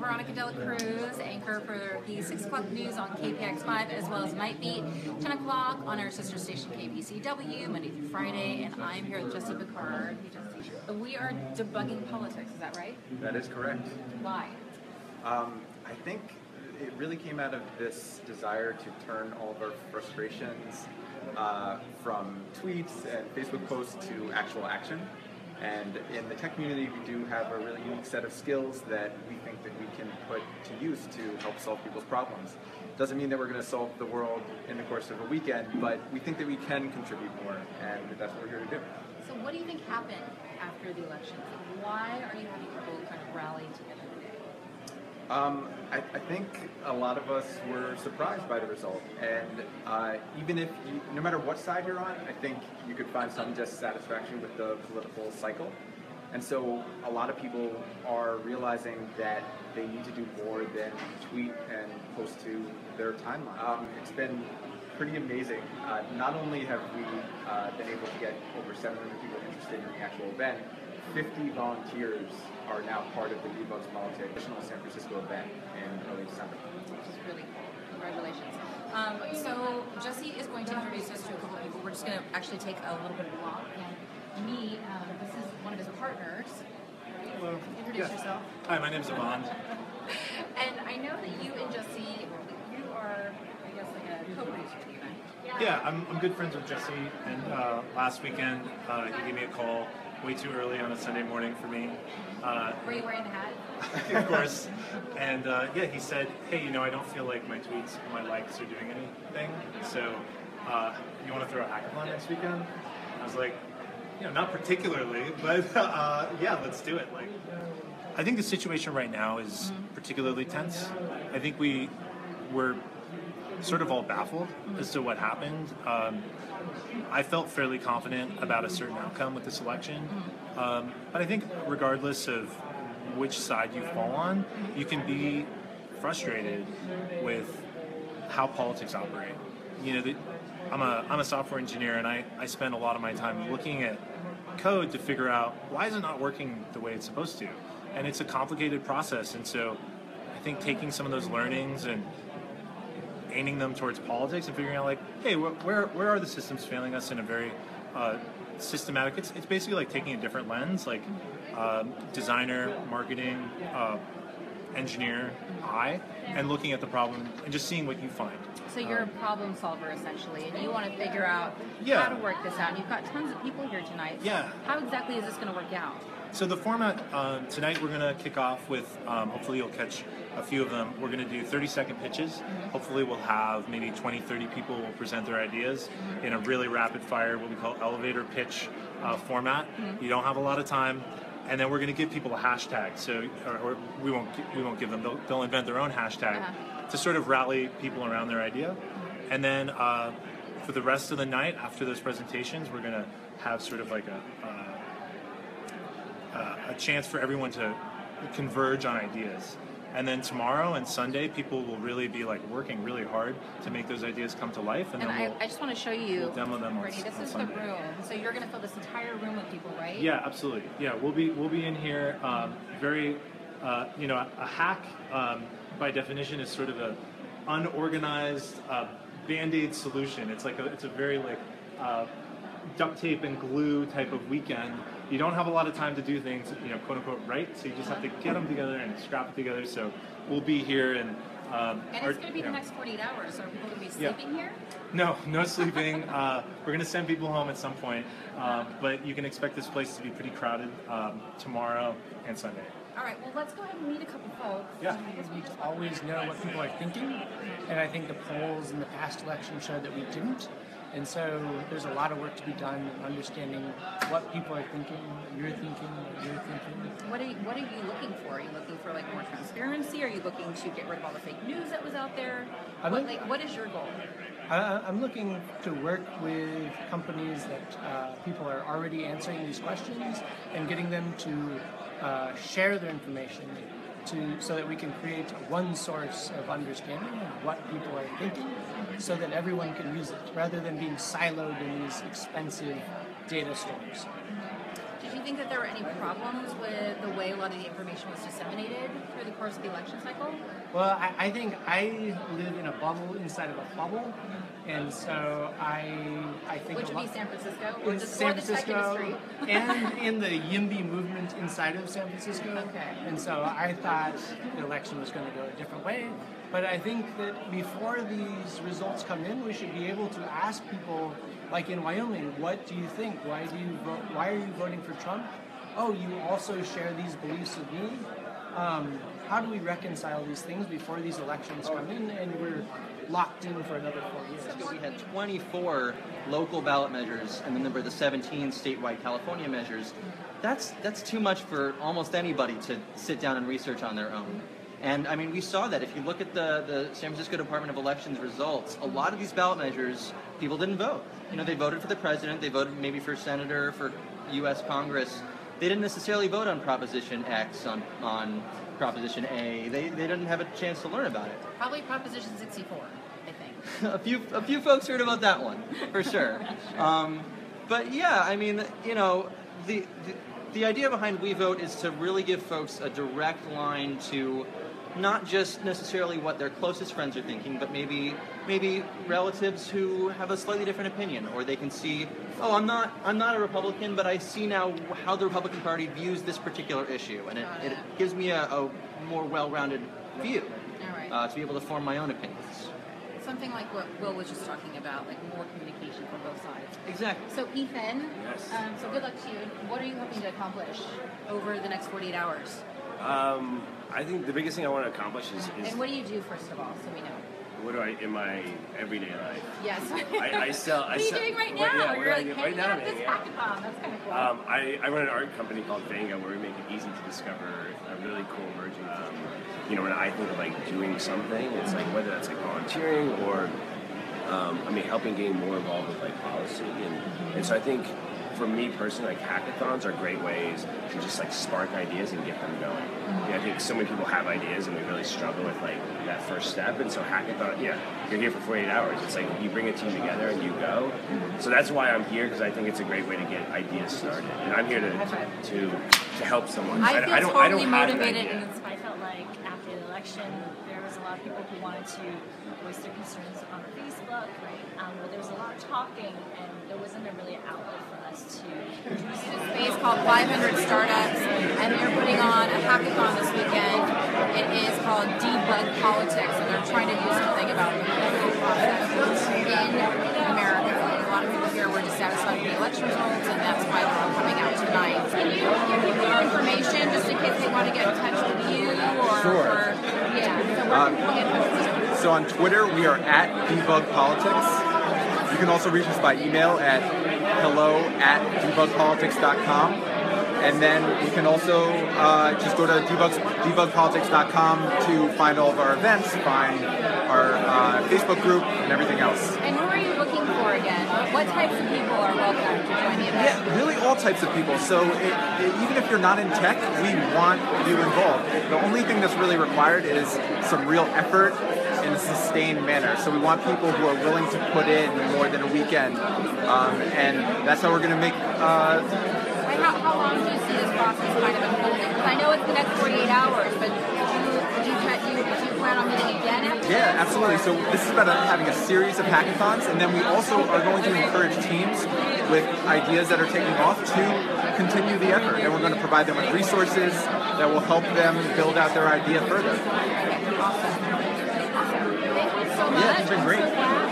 Veronica Cruz, anchor for the 6 o'clock news on KPX5 as well as Nightbeat, 10 o'clock on our sister station KBCW, Monday through Friday, and I'm here with Jesse Pickard. We are debugging politics, is that right? That is correct. Why? I think it really came out of this desire to turn all of our frustrations from tweets and Facebook posts to actual action. And in the tech community, we do have a really unique set of skills that we think that we can put to use to help solve people's problems. Doesn't mean that we're going to solve the world in the course of a weekend, but we think that we can contribute more, and that's what we're here to do. So what do you think happened after the elections? Why are you having people kind of rally together today? I think a lot of us were surprised by the result, and even if no matter what side you're on, I think you could find some dissatisfaction with the political cycle. And so a lot of people are realizing that they need to do more than tweet and post to their timeline. It's been pretty amazing. Not only have we been able to get over 700 people interested in the actual event, 50 volunteers are now part of the Debug's Politics National San Francisco event in early December. Which is really cool. Congratulations. So Jesse is going to introduce us to a couple of people. We're just going to actually take a little bit of a walk and meet. This is one of his partners. Hello. Introduce yourself. Hi, my name's Avand. And I know that you and Jesse, you are, I guess, like a co-producer of the event. Yeah, I'm good friends with Jesse, and last weekend he gave me a call way too early on a Sunday morning for me. Were you wearing the hat? Of course. And yeah, he said, hey, I don't feel like my tweets or my likes are doing anything, so you want to throw a hackathon next weekend? I was like, not particularly, but yeah, let's do it. I think the situation right now is particularly tense. I think we're sort of all baffled as to what happened. I felt fairly confident about a certain outcome with this election, but I think regardless of which side you fall on, you can be frustrated with how politics operate. I'm a software engineer, and I spend a lot of my time looking at code to figure out why is it not working the way it's supposed to, and it's a complicated process. And so I think taking some of those learnings and aiming them towards politics and figuring out hey, where are the systems failing us in a very systematic, it's basically like taking a different lens, designer, marketing, engineer eye, and looking at the problem and just seeing what you find. So you're a problem solver essentially, and you want to figure out how to work this out. And you've got tons of people here tonight. Yeah. How exactly is this going to work out? So the format tonight, we're going to kick off with, hopefully you'll catch a few of them. We're going to do 30-second pitches. Hopefully we'll have maybe 20, 30 people will present their ideas in a really rapid fire, what we call elevator pitch format. You don't have a lot of time. And then we're going to give people a hashtag. So, or we won't give them. They'll invent their own hashtag to sort of rally people around their idea. And then for the rest of the night, after those presentations, we're going to have sort of like a chance for everyone to converge on ideas. And then tomorrow and Sunday, people will really be working really hard to make those ideas come to life. And then I just want to show you. We'll demo them. This is the room. So you're going to fill this entire room with people, right? Yeah, absolutely. Yeah, we'll be in here. Very, a hack by definition is sort of a unorganized Band-Aid solution. It's a very duct tape and glue type of weekend. You don't have a lot of time to do things, quote unquote, right? So you just have to get them together and scrap it together. So we'll be here and it's going to be the next 48 hours. So are people going to be sleeping here? No sleeping. We're going to send people home at some point, but you can expect this place to be pretty crowded tomorrow and Sunday. All right, well, let's go ahead and meet a couple folks. Yeah. We always know what people are thinking, and I think the polls in the past election showed that we didn't. And so there's a lot of work to be done in understanding what people are thinking, what you're thinking, what you're thinking. What are you looking for? Are you looking for more transparency? Are you looking to get rid of all the fake news that was out there? What is your goal? I'm looking to work with companies that people are already answering these questions and getting them to share their information so that we can create one source of understanding of what people are thinking so that everyone can use it rather than being siloed in these expensive data stores. Did you think that there were any problems with the way a lot of the information was disseminated through the course of the election cycle? Well, I think I live in a bubble inside of a bubble, and so I think Which would be San Francisco, or in just San more the tech Francisco industry? and in the YIMBY movement inside of San Francisco. Okay. And so I thought the election was going to go a different way. But I think that before these results come in, we should be able to ask people, like in Wyoming, what do you think? Why do you vote? Why are you voting for Trump? Oh, you also share these beliefs with me. How do we reconcile these things before these elections come in and we're locked in for another 4 years? We had 24 local ballot measures, and then there were the 17 statewide California measures. That's too much for almost anybody to sit down and research on their own. And I mean, we saw that. If you look at the San Francisco Department of Elections results, a lot of these ballot measures, people didn't vote. You know, they voted for the president, they voted maybe for senator, for U.S. Congress. They didn't necessarily vote on Proposition X, on Proposition A. They didn't have a chance to learn about it. Probably Proposition 64, I think. a few folks heard about that one, for sure. But yeah, I mean, you know, the idea behind We Vote is to really give folks a direct line to not just necessarily what their closest friends are thinking, but maybe relatives who have a slightly different opinion, or they can see, oh, I'm not a Republican, but I see now how the Republican Party views this particular issue, and it gives me a more well-rounded view to be able to form my own opinions. Something like what Will was just talking about, like more communication from both sides. Exactly. So Ethan, Yes. So good luck to you. What are you hoping to accomplish over the next 48 hours? I think the biggest thing I want to accomplish is And what do you do, first of all, so we know? what do I in my everyday life? Yes. I sell. What are you doing right now? You're like right hanging now. out at this hackathon. That's kind of cool. I run an art company called Vanga where we make it easy to discover a really cool emerging. You know, when I think of like doing something, it's like whether that's like volunteering or helping getting more involved with like policy and so I think. For me personally, like hackathons are great ways to just like spark ideas and get them going. I think so many people have ideas and we really struggle with like that first step. And so hackathon, you're here for 48 hours. It's like you bring a team together and you go. So that's why I'm here, because I think it's a great way to get ideas started. And I'm here to help someone. I feel totally motivated. And I felt like after the election, there was a lot of people who wanted to voice their concerns on Facebook, but there was a lot of talking, and there wasn't really an outlet for us to produce a space called 500 Startups, and they're putting on a hackathon this weekend. It is called Debug Politics, and they're trying to do something about the political process in America. And a lot of people here were dissatisfied with the election results, and that's why they're all coming out tonight. Can you give people your information just in case they want to get in touch with you? Or, Sure. So where can people get in touch with you? So on Twitter, we are at Debug Politics. You can also reach us by email at hello@debugpolitics.com. And then you can also just go to debugpolitics.com to find all of our events, find our Facebook group, and everything else. And who are you looking for again? What types of people are welcome to join the event? Yeah, really all types of people. So even if you're not in tech, we want you involved. The only thing that's really required is some real effort in a sustained manner. So we want people who are willing to put in more than a weekend. And that's how we're going to make... How long do you see this process kind of unfolding? Because I know it's the next 48 hours, but do you plan on meeting again after Yeah, this, absolutely. or? So this is about having a series of hackathons, and then we also are going to encourage teams with ideas that are taking off to continue the effort. And we're going to provide them with resources that will help them build out their idea further. Okay, awesome. Thank you so much. Yeah, it's been great. I'm so glad.